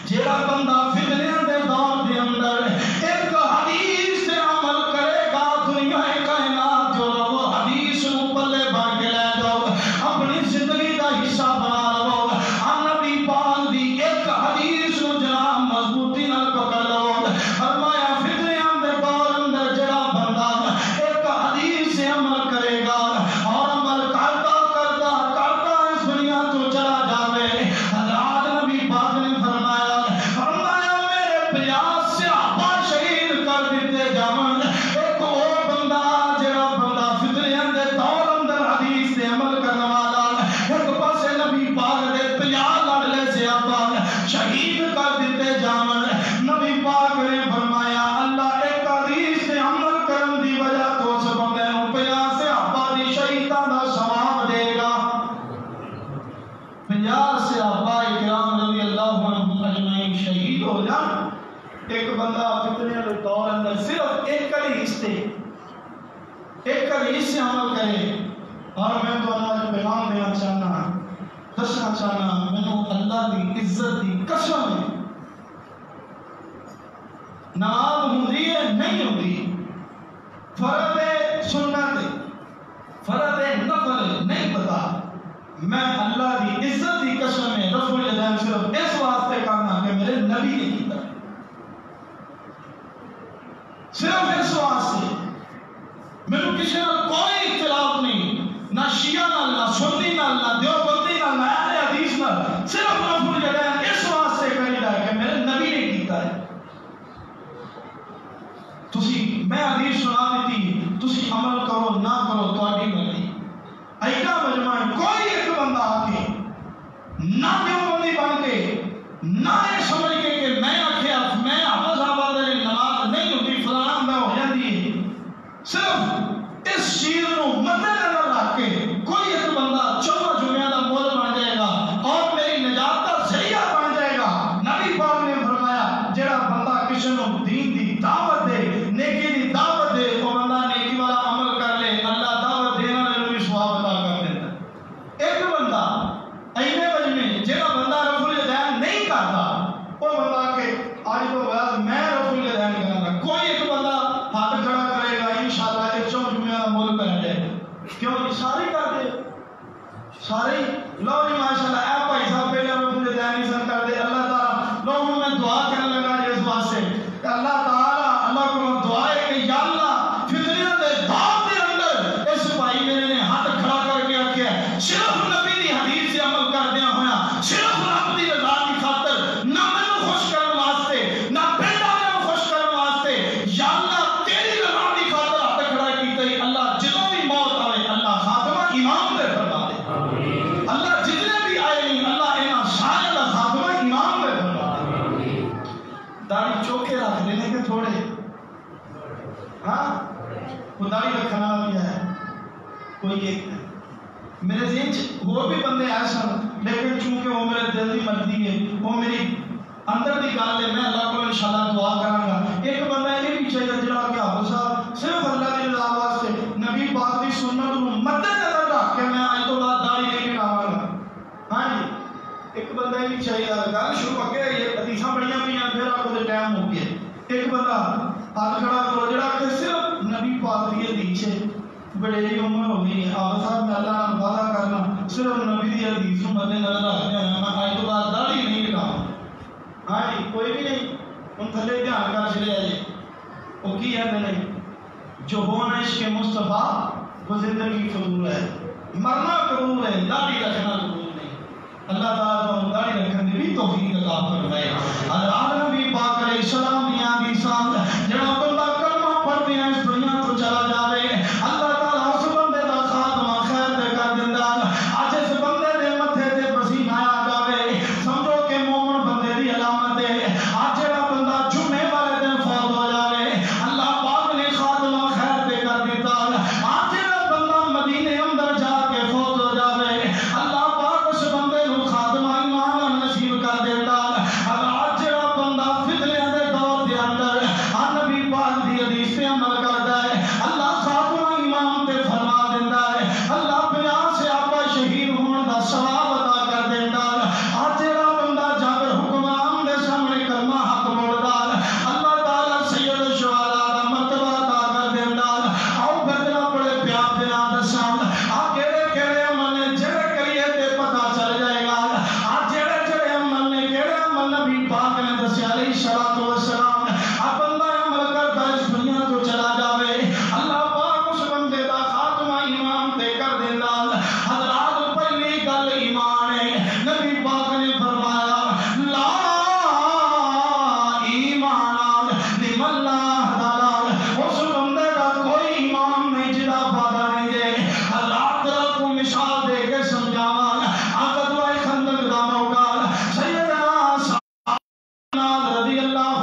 جڑا بندہ فتنیاں دے دور دے اندر ایک حدیث سے عمل کرے گا، دنیا کائنات جو لوگ حدیث نو پلے بھر کے لے جاؤ، اپنی زندگی دا حصہ بنا لو، نبی پاک دی ایک حدیث نو جناب مضبوطی نال پکڑ لو۔ فرمایا فتنیاں دے دور اندر جڑا بندہ ایک حدیث سے عمل کرے گا اور عمل کرتا اس دنیا تو چلا جاوے، حضرات نبی پاک نے فرمایا میرے 50 صحابہ شہید کر دیتے جاون، ایک اور بندہ جڑا بندہ فتنیاں دے دور اندر حدیث سے عمل کرنے والا، ایک پاسے نبی پاک دے 50 لاڈلے صحابہ شہید کر دیتے جاون، نبی پاک نے فرمایا اللہ ایک حدیث سے عمل کرن دی وجہ تو اس بندے نو 50 صحابہ دی شہیداں دا ثواب دے گا۔ 50 صحابہ کرام رضی اللہ عنہم اجمعین شہید ہو جان، ایک بندہ فتنیاں دے دور اندر صرف ایک حدیث سے عمل کرے۔ اور میں تو اللہ پیغام دینا چاہنا، دسنا چاہنا، مینوں اللہ دی عزت دی قسم ہے، نماز ہوندی ہے نہیں ہوندی، فرض ہے سنت ہے، فرض ہے نفل نہیں پتا، میں اللہ دی عزت دی قسم ہے رسول اللہ صرف اس واسطے کرنا کہ میرے نبی نے کیتا، صرف اس واسطے، میرے کسی نال کوئی اختلاف نہیں، نہ شیعہ نال، نہ سنی نال، نہ دیوبندی نال، نہ اہل حدیث نال، صرف رسول اللہ اس واسطے کریدا ہے کہ میرے نبی نے کیتا ہے۔ تسی میں حدیث سنا نہ یہ سمجھ کے کہ میں آخیا میں حافظ صاحب دے نماز نہیں ہوتی فلاں میں ہو جاتی ہے، صرف اس چیز کو مد نظر رکھ کے کوئی ایک بندہ 14 جمعہ کا مول بن جائے گا اور میری نجات کا ذریعہ بن جائے گا۔ نبی پاک نے فرمایا جڑا بندہ کسی نو دین دی دعوت دے، نیکی دی دعوت دے، وہ بندہ نیکی والا عمل کر لے، اللہ دعوت دینے والے بھی ثواب عطا کر دیتا ہے۔ ایک بندہ اینے وجہ جڑا بندہ رفع الیدین نہیں کرتا، وہ بندہ کہ آج تو بعد میں رفع الیدین کروں گا، کوئی ایک بندہ ہاتھ کھڑا کرے گا انشاءاللہ ایک 4 جمعہ کا مول کر جائے، کیوں سارے کر دے سارے لو جی ماشاءاللہ اے بھائی صاحب پہلے رفع الیدین نہیں سن کر دے، اللہ تعالیٰ لوگوں میں دعا کرنے لگا اس واسطے کہ اللہ تعالیٰ اللہ کو دعا ہے کہ یا اللہ فتنیاں دے داغ دے اندر اس بھائی میرے نے ہاتھ کھڑا کر کے آکھیا صرف نبی دی حدیث سے عمل کردیا ہویا، صرف رب دی رضا کی خاطر، نہ مینوں خوش کرن واسطے نہ پنڈ والوں کو خوش کرن واسطے، یا اللہ تیری رضا دی خاطر ہاتھ کھڑا کیتا ہی، اللہ جدوں بھی موت آوے اللہ خاتمہ امام دے فرما دے، اللہ جتنے بھی آئے نہیں اللہ انہاں سارے دا خاتمہ امام دے فرما دے۔ داڑھی چوکے رکھ دینے کے تھوڑے ہاں وہ داڑھی رکھنا کیا ہے کوئی ایک میرے ذہن اور بھی بندے آئے سن، لیکن چونکہ وہ میرے دل کی مرضی ہے، وہ میری اندر کی گل ہے، میں اللہ کو انشاءاللہ دعا کراں گا۔ ایک بندہ یہ بھی چاہیے جڑا کہ حافظ صاحب صرف اللہ کی رضا واسطے نبی پاک کی سنت کو مد نظر رکھ کے میں اج تو بعد داڑھی نہیں کٹاواں گا۔ ہاں جی ایک بندہ یہ بھی چاہیے، گل شروع اگے یہ حدیثاں بڑیاں پئیاں پھر آپ کو ٹائم ہو گیا، ایک بندہ ہاتھ کھڑا کرو جڑا کہ صرف نبی پاک کی حدیث ہے، بڑی عمر ہو گئی ہے حافظ صاحب میں اللہ نے وعدہ کرنا صرف نبی دی حدیث کو مد نظر رکھتے ہیں میں اج تو بعد داڑھی نہیں کٹاواں۔ ہاں جی کوئی بھی نہیں ان تھلے دھیان کر چلے جی وہ کی ہے نہیں جو ہونا عشق مصطفیٰ وہ زندگی فضول ہے، مرنا قبول ہے، داڑھی رکھنا قبول نہیں۔ اللہ تعالیٰ تو داڑھی رکھنے بھی توفیق عطا فرمائے۔ حضرات نبی پاک علیہ السلام دی حدیث جڑا بندہ کلمہ پڑھ دیا اس دنیا تو چلا جاوے اللہ تعالیٰ اس بندے دا خاتمہ خیر دے کر دیندا، اج اس بندے دے متھے تے پسینہ آ جاوے سمجھو کہ مومن بندے دی علامت ہے۔ اج جڑا بندہ جمعے والے دن فوت ہو جاوے اللہ پاک نے خاتمہ خیر دے کر دیتا، اج جڑا بندہ مدینے اندر جا کے فوت ہو جاوے اللہ پاک اس بندے نو خاتمہ ایمان نصیب کر دیتا۔ اج جڑا بندہ فتنے دے دور دے اندر نبی پاک دی حدیث پہ عمل کرتا ہے اللہ خاتمہ ایمان تے فرما دیتا ہے، اللہ 50 سے آپ شہید ہون دا ثواب عطا کر دیتا۔ اج جڑا بندہ جب حکمران دے سامنے کلمہ حق بولدا اللہ تعالیٰ سید الشہداء دا مرتبہ عطا کر دیتا۔ آؤ بندہ بڑے پیار دے نال دساں آ کیڑے کیڑے عمل نے جڑے کریے تے پتہ چل جائے گا، آ جڑے جڑے عمل نے کیڑے عمل نبی پاک نے دسیا علیہ الصلوۃ والسلام آ بندہ عمل کرتا اس دنیا تو چلا جاوے اللہ پاک اس بندے دا خاتمہ ایمان تے کر دیندا۔ حضرات پہلی گل ایمان ہے، نبی پاک نے فرمایا لا ایمان لمن لا حلال، اس بندے دا کوئی ایمان نہیں جدا وعدہ نہیں دے۔ حضرات ذرا کو مثال دے کے سمجھاواں، غزوہ خندق دا موقع سیدنا رضی اللہ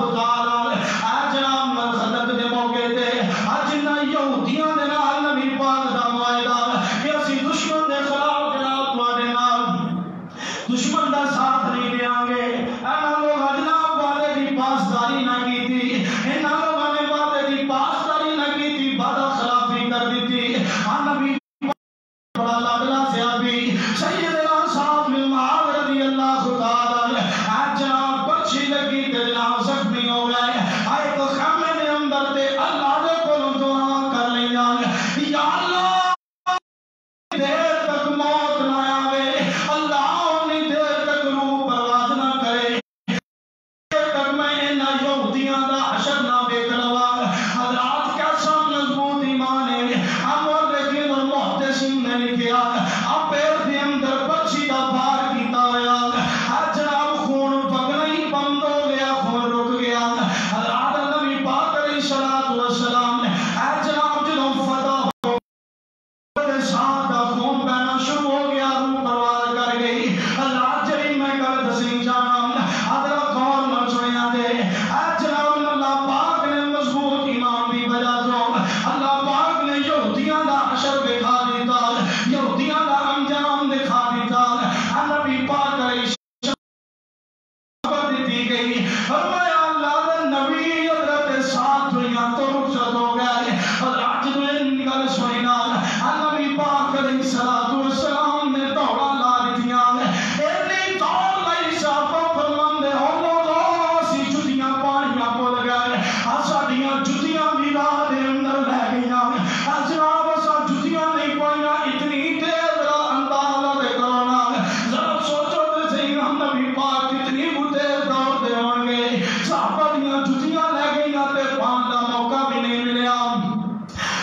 کی گئی. فرمایا اللہ دے نبی حضرت ساتھ دنیا تو رخصت ہو گئے. حضرت جدو گل سنی نال نبی پاک علیہ الصلوۃ والسلام نے دوڑا لا دتیاں. ایڈی دوڑ لائی صحابہ فرماندے ہو لوگوں اسی جتیاں پانیاں بھول گئے. ساڈیاں جتیاں بھی راہ دے اندر لے گئیاں. جناب اساں جتیاں نہیں پائیاں. اتنی دیر دا اندازہ دے کرو نا. ذرا سوچو تے صحیح ہم نبی پاک کتنی دیر دوڑ دے ہون گے. صحابہ دیاں جتیاں لے گئیاں تے پان دا موقع بھی نہیں ملیا.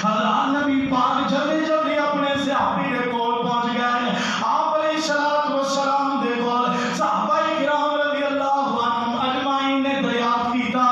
حضرت نبی پاک جلدی جلدی اپنے صحابی دے کول پہنچ گئے. آپ علیہ الصلوۃ والسلام دے کول صحابہ کرام رضی اللہ عنہم اجمعین نے دریافت کیتا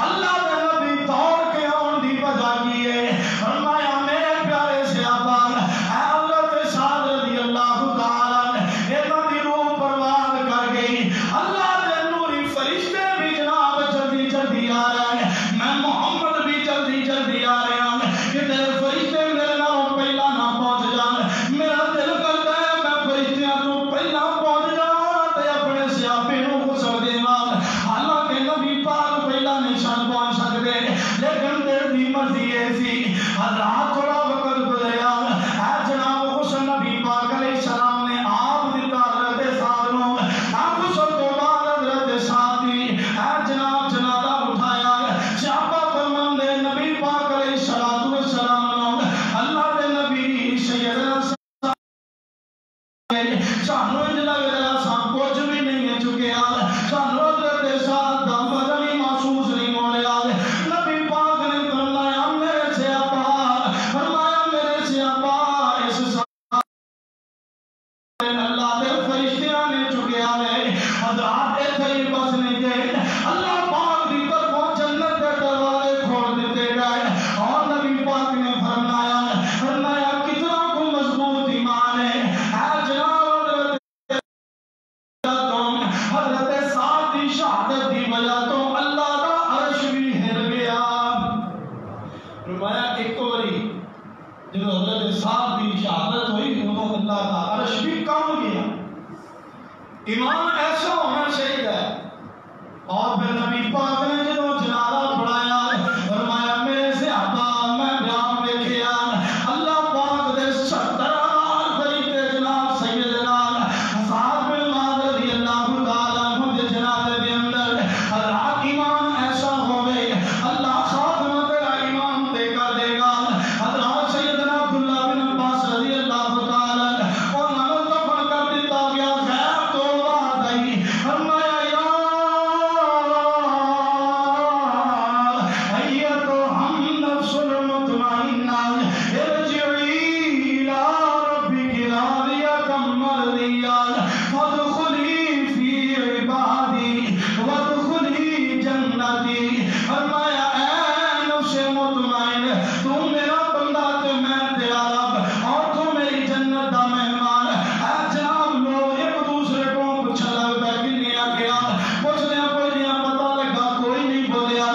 اللہ دے نبی دوڑ کے آن دی وجہ کی ہے. فرمایا میرے پیارے صحابہ اے حضرت سعد رضی اللہ تعالی انہاں دی روح پرواز کر گئی. اللہ دے نوری فرشتے بھی جناب جلدی جلدی آ رہے ہیں. میں محمد بھی جلدی جلدی آ رہے ہیں کہ تیرے فرشتے میرے نال پہلا نہ پہنچ جان. میرا دل کرتا ہے میں فرشتیاں تو پہلا پہنچ جاواں تے اپنے صحابے نوں غسل دیواں. حالانکہ نبی پاک پہلا نہیں سن پہنچ سکتے لیکن دل دی مرضی اے سی. حضرات تھوڑا وقت گزریا اے جناب غسل نبی پاک علیہ السلام نے آپ دیتا حضرت سعد نوں. آپ غسل تو بعد حضرت سعد دی اے جناب جنازہ اٹھایا. صحابہ فرماندے نبی پاک علیہ الصلوۃ والسلام نوں اللہ دے نبی سیدنا سانو انج لگ رہا سان کچھ بھی نہیں ہے چکیا. سانو حضرت سعد دا وزن ہی محسوس نہیں ہو رہا. نبی پاک نے فرمایا میرے صحابہ اس اللہ دے فرشتیاں نے چکیا ہے. حضرات ایتھے ہی بس نہیں گئے. اللہ پاک دی طرفوں جنت کے دروازے کھول دیتے گئے. اور نبی پاک نے فرمایا کتنا کو مضبوط ایمان ہے. اے جناب حضرت سعد دی شہادت دی وجہ تو اللہ دا عرش بھی ہل گیا. فرمایا ایک باری جب حضرت سعد دی شہادت ہوئی تو اللہ دا عرش بھی کم گیا. ایمان ایسا ہونا چاہیے. اور پھر نبی پاک نے جب جنازہ پڑھایا فرمایا میرے صحابہ میں جام دیکھیا اللہ پاک دے 70,000 فرشتے جناب سیدنا سعد بن معاذ رضی اللہ تعالی عنہ دے جنازے دے اندر. حضرات ایمان ایسا ہوئے اللہ خاتمہ تیرا ایمان دے کر دے گا. حضرات سیدنا عبداللہ بن عباس رضی اللہ تعالی انہوں نے دفن کر دیتا گیا. غیب تو بات آئی. فرمایا یا ایتو ہم نفس المطمئنہ ارجعی الی ربک راضیۃ مرضیہ فادخلی فی عبادی وادخلی جنتی. فرمایا اے نفس مطمئن تو میرا بندہ تے میں تیرا رب اور تو میری جنت دا مہمان. اے جناب لوگ ایک دوسرے کو پوچھنے لگ پے کنے آگیا پوچھنے پوچھنے پتہ لگا کوئی نہیں بولیا.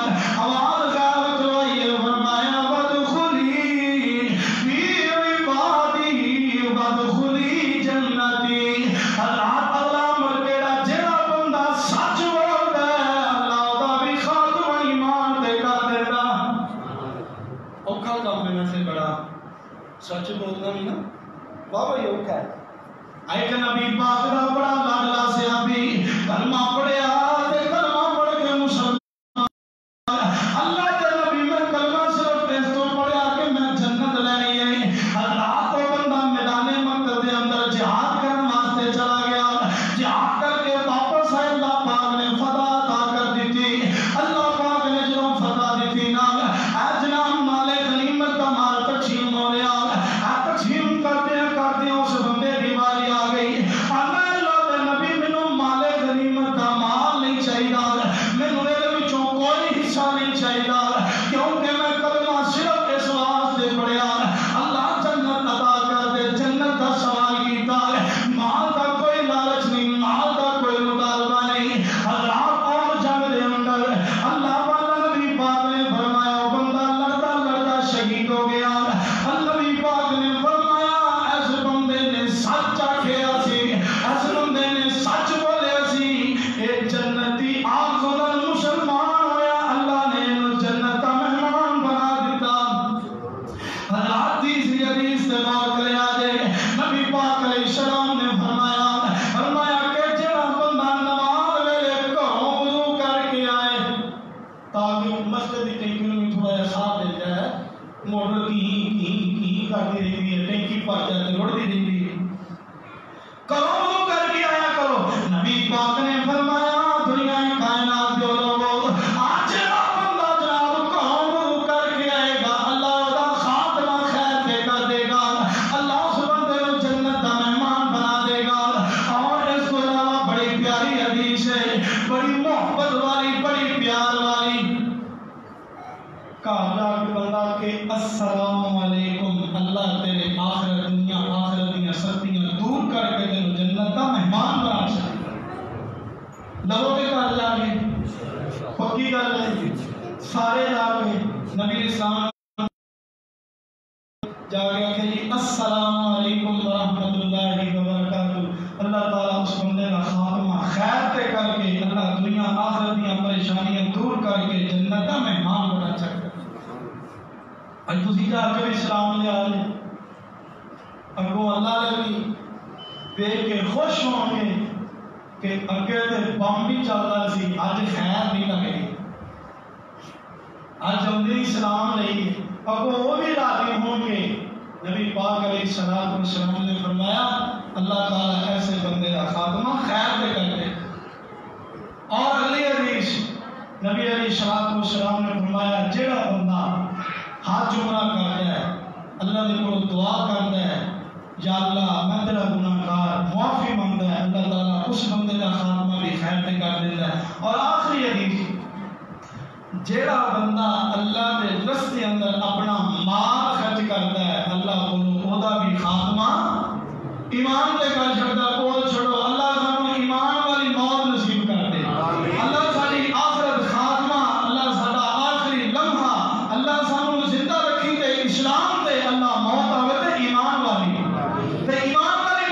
آواز غائب کروائی. فرمایا وادخلی فی عبادی وادخلی جنتی. حضرات اللہ مرکیڑا جیڑا بندہ سچ بولدا ہے اللہ دا بھی خاتمہ ایمان دے کر دیتا. اوکھا کام میں سے بڑا سچ بولنا نہیں نا بابا یہ اوکھا ہے. ایک نبی پاک دا بڑا لاڈلا صحابی کلمہ پڑھیا تے کلمہ پڑھ کے مسلمان. اللہ کے نبی میں کلمہ صرف اس تو پڑھیا کہ میں جنت لینی ہے. حضرات وہ بندہ میدان مقتل دے اندر جہاد کرنے واسطے چلا گیا. جہاد کر کے واپس آئے. اللہ پاک نے فتح عطا کر دی تھی. اللہ پاک نے جو فتح دی تھی نا اے جناب مال غنیمت کا مال تقسیم ہو رہا. تقسیم کرتے ہیں اس بندے کی باری آ گئی. اللہ دے نبی مینوں مال غنیمت کا مال نہیں چاہیے. مینوں دے وچوں کوئی حصہ نہیں چاہیے کیونکہ میں کلمہ صرف اس واسطے پڑھیا اللہ جنت عطا کر دے. جنت کا سوال کیتا. مال کا کوئی لالچ نہیں. مال کا کوئی مطالبہ نہیں. حضرات اور جنگ دے اندر اللہ والا نبی پاک نے فرمایا وہ بندہ لڑتا لڑتا شہید ہو گیا. نبی پاک نے فرمایا اس بندے نے سچ آکھیا سی. اس بندے نے سچ بولیا سی. اے جنتی آگ موٹر کی کرتی رہتی ہے، ٹینکی بھر جاتی رڑتی رہتی ہے. کرو وضو کر کے آیا کرو. نبی پاک نے فرمایا دنیا کائنات جو لوگوں آج بندہ جناب کرو وضو کر کے آئے گا اللہ دا خاتمہ خیر دے کر دے گا، اللہ اس بندے کو جنت کا مہمان بنا دے گا. اور اس کو علاوہ بڑی پیاری حدیث ہے، بڑی محبت والی، بڑی پیار والی. کہا جا کے بندہ کہ السلام علیکم، اللہ تیرے آخرت دنیا آخرت دیا سختیاں دور کر کے تیرے جنت کا مہمان بنا چاہیے. لوگوں کے گھر جا کے پکی گل ہے، سارے جا کے نبی اسلام جا کے کہ جی السلام علیکم ورحمۃ اللہ وبرکاتہ. اللہ تعالیٰ اس بندے کا خاتمہ خیر تے کر کے اللہ دنیا آخرت دیا پریشانیاں دور کر کے جنت کا مہمان بنا چاہیے. اج تسی جا کے اسلام لے آئے اگوں اللہ لگی دیکھ کے خوش ہوں گے کہ اگے تے بم بھی چل رہا سی، اج خیر نہیں لگی. اج ہم اسلام لئی اگوں وہ بھی راضی ہوں گے. نبی پاک علیہ الصلوۃ والسلام نے فرمایا اللہ تعالیٰ ایسے بندے کا خاتمہ خیر تے کر دے. اور اگلی حدیث نبی علیہ الصلوۃ والسلام نے فرمایا جیڑا بندہ ہاتھ عمرہ کرتا ہے اللہ نے کو دعا کرتا ہے یا اللہ میں تیرا گناہگار معافی مانگتا ہے، اللہ تعالیٰ اس بندے کا خاتمہ بھی خیر تے کر دیتا ہے. اور آخری حدیث جیڑا بندہ اللہ کے رستے اندر اپنا مال خرچ کرتا ہے اللہ کو دا بھی خاتمہ ایمان تے کر چھڑدا. کول چھڑو اللہ سانو ایمان والی موت نصیب کر دے. اللہ ساری آخرت خاتمہ، اللہ ساڈا آخری لمحہ اللہ سانو زندہ رکھی تے اسلام تے اللہ موت آوے تے ایمان والی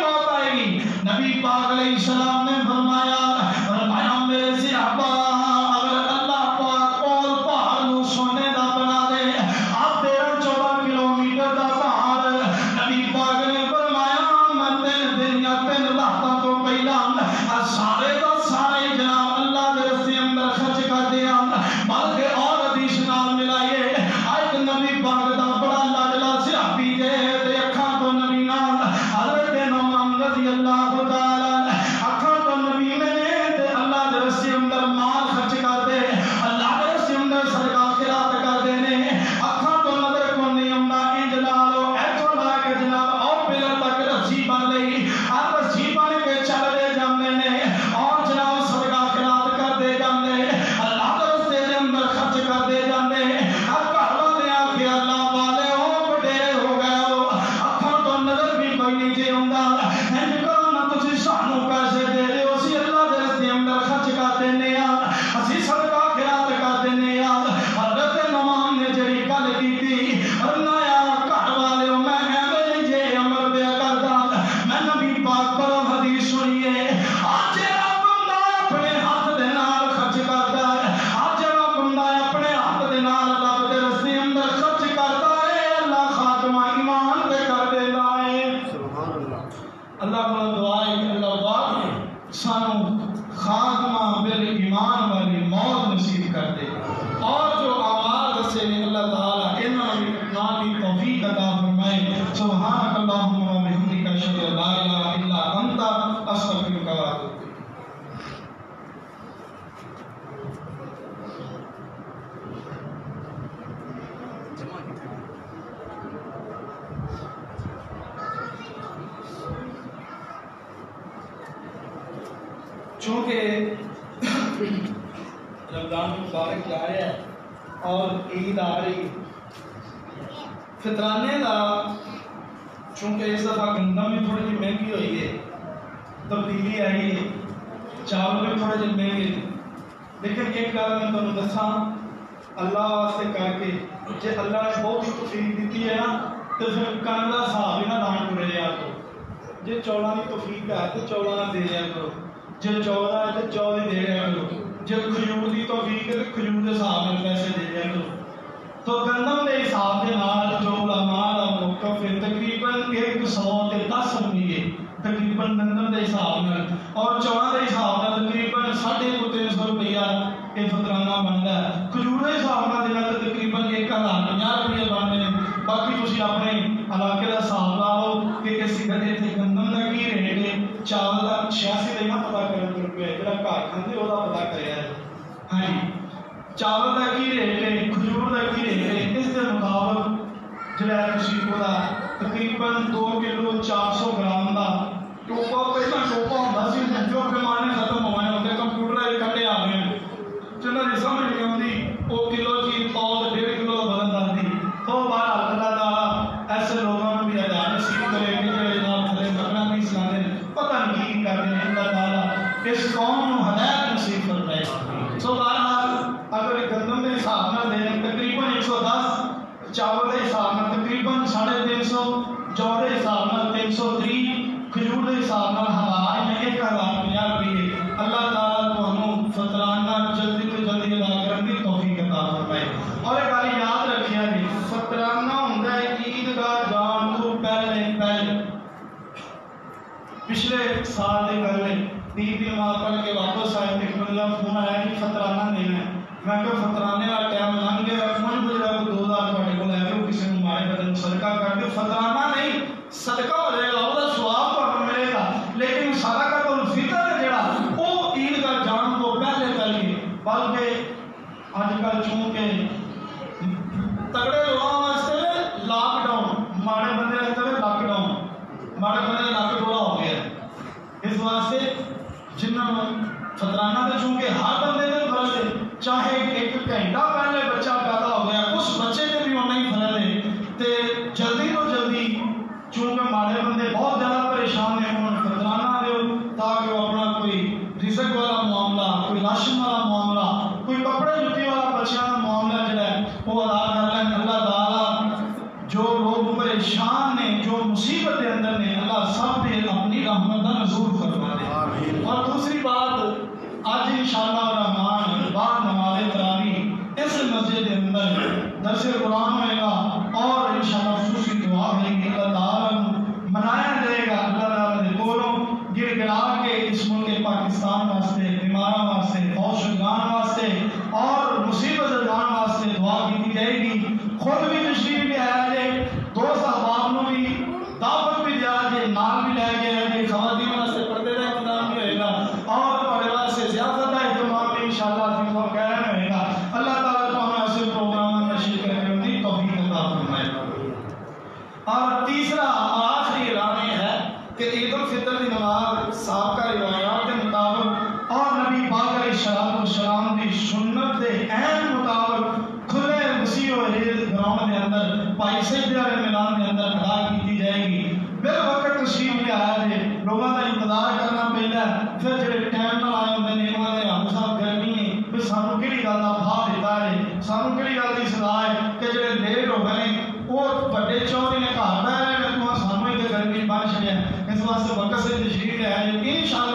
موت آئے گی. نبی پاک علیہ السلام نے فرمایا میرے صحابہ اگر اللہ پاک اور پہاڑ نو سونے دا بنا دے آپ 13-14 کلومیٹر دا پہاڑ، نبی پاک نے فرمایا میں 3 دن یا 3 راتاں تو پہلا سارے دا سارے جناب اللہ دے رستے اندر خرچ کر دیا. بلکہ اور حدیث نال ملائیے ایک نبی پاک دا بڑا لاڈلا صحابی دے تے اکھاں تو نبی نال حضرت نعمان رضی اللہ تعالی اکھاں تو نبی نے تے اللہ دے رستے اندر مال خرچ کر دے، اللہ دے رستے اندر صدقہ خیرات کر دے نے. اکھاں تو نظر کو نہیں آندا انج نالو ایتھوں لا کے جناب اور پلر تک رسی بن لئی ہر رسی بن کے چل دے جاندے نے اور جناب صدقہ خیرات کر دے جاندے، اللہ دے رستے دے اندر خرچ کر دے جاندے. ہر گھر والے آ کے اللہ والے ہو بڑے ہو گئے ہو اکھاں تو نظر بھی کوئی نہیں جے ہوندا انج کرو نہ تسی سانو پیسے دے دے اسی اللہ دے رستے اندر خرچ کر دینے آ اسی صدقہ خیرات کر دینے آ. حضرت نعمان نے جڑی گل کیتی فرمایا گھر والے میں ایویں جے عمل پیا کردا میں نبی پاک پر حدیث سنیے آج جڑا بندہ اپنے ہاتھ دے نال خرچ کردا ہے، آج جڑا بندہ اپنے ہاتھ دے نال رب دے رستے اندر خرچ کردا ہے اللہ خاتمہ ایمان تے کر دیندا ہے. سبحان اللہ. اللہ کو دعا ہے کہ اللہ پاک سانو خاتمہ بال ایمان والی موت نصیب کر دے. اور جو اعمال دسے نے اللہ تعالیٰ انہاں بھی اپنانے کی توفیق عطا فرمائے. سبحانک اللہم و بحمدک اشہد ان لا الہ الا انت استغفرک و اتوب الیک. چونکہ رمضان مبارک جا رہا ہے اور عید آ رہی، فطرانے کا چونکہ اس دفعہ گندم بھی تھوڑی جی مہنگی ہوئی ہے، تبدیلی آئی ہے، چاول بھی تھوڑے جی مہنگے، لیکن ایک گل میں تمہیں دساں اللہ واسطے کر کے جی اللہ نے بہت ہی توفیق دیتی ہے نا تو پھر کن کا حساب ہی نہ دان پورے لیا کرو. جی چولاں کی توفیق ہے تو چولاں نہ دے لیا کرو، جی چول ہے تو چول ہی دے لیا کرو، جی کھجور کی توفیق ہے تو کھجور کے حساب میں پیسے دے لیا کرو. تو گندم کے حساب کے نال جو علماء کا موقف ہے تقریباً 110 روپیے تقریباً گندم کے حساب میں اور چولاں کے حساب میں تقریباً 350 روپیہ یہ فطرانہ بنتا ہے. کھجور کے حساب میں دینا تو تقریباً 1050 روپیہ بنتے ہیں. باقی تسی اپنے علاقے کا حساب لا لو کہ کسی گھر اتنے گندم کا کی ریٹ ہے، چاول کا 86 کا نہ پتا کرنے روپے جہاں گھر کھانے وہ پتا کرے ہاں جی، چاول کا کی ریٹ ہے، کھجور کا کی ریٹ ہے، اس کے مطابق جہاں تسی وہ تقریباً 2 کلو 400 گرام کا ٹوپا، پہلے ٹوپا ہوتا سی جو پیمانے ختم ہوئے ہوتے کمپیوٹر کٹے آ گئے جنہوں نے سمجھ نہیں آتی وہ کلو چیز پاؤ 1.5 کلو کا بدن کرتی تو بہرحال اللہ تعالیٰ ایسے لوگوں کو بھی ہدایت نصیب کرے کہ جو جناب تھلے بکرا نہیں سکھاتے پتہ نہیں کی کرتے ہیں، اللہ تعالیٰ اس قوم کو ہدایت نصیب فرمائے۔ سو بہرحال اگر گندم کے حساب نہ دیں تقریباً 110، چاول کے حساب نہ تقریباً 350، جو کے حساب نہ 330، کھجور کے حساب نہ 1050 روپئے۔ اللہ تعالیٰ تمہیں فطرانہ جلدی تو جلدی ادا کرنے کی توفیق عطا فرمائے۔ اور ایک گل یاد رکھیا جی، فطرانہ ہوندا ہے عید گاہ جان تو پہلے پچھلے سال کی گل ہے، عید کی نماز پڑھ کے واپس آئے ایک بندہ فون آیا کہ فطرانہ دینا ہے۔ میں کہ فطرانے کا ٹائم لنگ گیا، کون بجے کو 2000 تھوڑے کو لے کے کسی نے مارے بدن صدقہ کر کے فطرانہ نہیں صدقہ ہو جائے گا، وہ ثواب تمہیں ملے گا، لیکن صدقۃ الفطر ہے جڑا وہ عید کا جان کو پہلے چلیے۔ بلکہ آج کل چونکہ تگڑے لوگوں واسطے لاک ڈاؤن، ماڑے بندے واسطے لاک ڈاؤن، ماڑے بندے لاک ڈولا ہو گیا ہے، اس واسطے جنہوں فطرانہ تو چونکہ ہر بندے نے فرض ہے، چاہے 1 گھنٹہ پہلے بچہ پیدا ہو گیا اس بچے کے بھی ہونا ہی فرض ہے، تے جلدی تو جلدی چونکہ ماڑے بندے بہت زیادہ پریشان ہیں انہوں فطرانہ دیو تاکہ وہ اپنا کوئی رزق والا معاملہ، کوئی راشن والا معاملہ، کوئی کپڑے جوتی والا بچیاں کا معاملہ جڑا ہے وہ ادا کر لیں۔ اللہ تعالیٰ جو لوگ پریشان نے، جو مصیبت کے اندر نے، اللہ سب نے اپنی رحمت کا نزول فرما دے۔ اور دوسری بات، آج انشاءاللہ الرحمن بعد نماز تراویح اس مسجد کے اندر درس قرآن ہوئے گا اور انشاءاللہ خصوصی دعا ہوئے گی، اللہ تعالیٰ منایا جائے گا۔ اللہ تعالیٰ نے کولوں گر گرا کے اس ملک پاکستان واسطے، بیماروں واسطے، فوج شدگان واسطے اور مصیبت زدگان واسطے دعا کی جائے گی۔ خود بھی تشریف لے آیا جائے، دوست احباب کو بھی دعوت بھی دیا جائے، نال بھی لے گیا جائے، خواتین واسطے پردے کا انتظام بھی ہوئے گا اور ہمارے واسطے ضیافت کا اہتمام بھی انشاءاللہ عزیز و کرم ہوئے گا۔ اللہ تعالیٰ کو ہمیں ایسے پروگرام میں شرکت کرنے کی توفیق عطا فرمائے۔ اور تیسرا آخری اعلان یہ ہے کہ عید الفطر کی نماز سابقہ روایات کے مطابق اور نبی پاک علیہ الصلوۃ والسلام کی سنت کے عین مطابق کھلے وسیع و ریز گراؤنڈ کے اندر پائی سید والے میدان کے اندر ادا کی جائے گی۔ بل وقت تشریف لے آیا جائے، لوگوں کا انتظار کرنا پہلا ہے، پھر جڑے ٹائم نہ آئے ہوتے ہیں انہوں نے ہم صاحب گرمی ہے پھر سانو کہڑی گل کا بھا دیتا ہے، سانو کہڑی گل کی سزا ہے کہ جڑے لیٹ ہو گئے وہ بڑے چوری نے گھر پہ رہے ہیں، سانو ہی گرمی بن چڑیا۔ اس واسطے وقت سے تشریف لے آئے، انشاءاللہ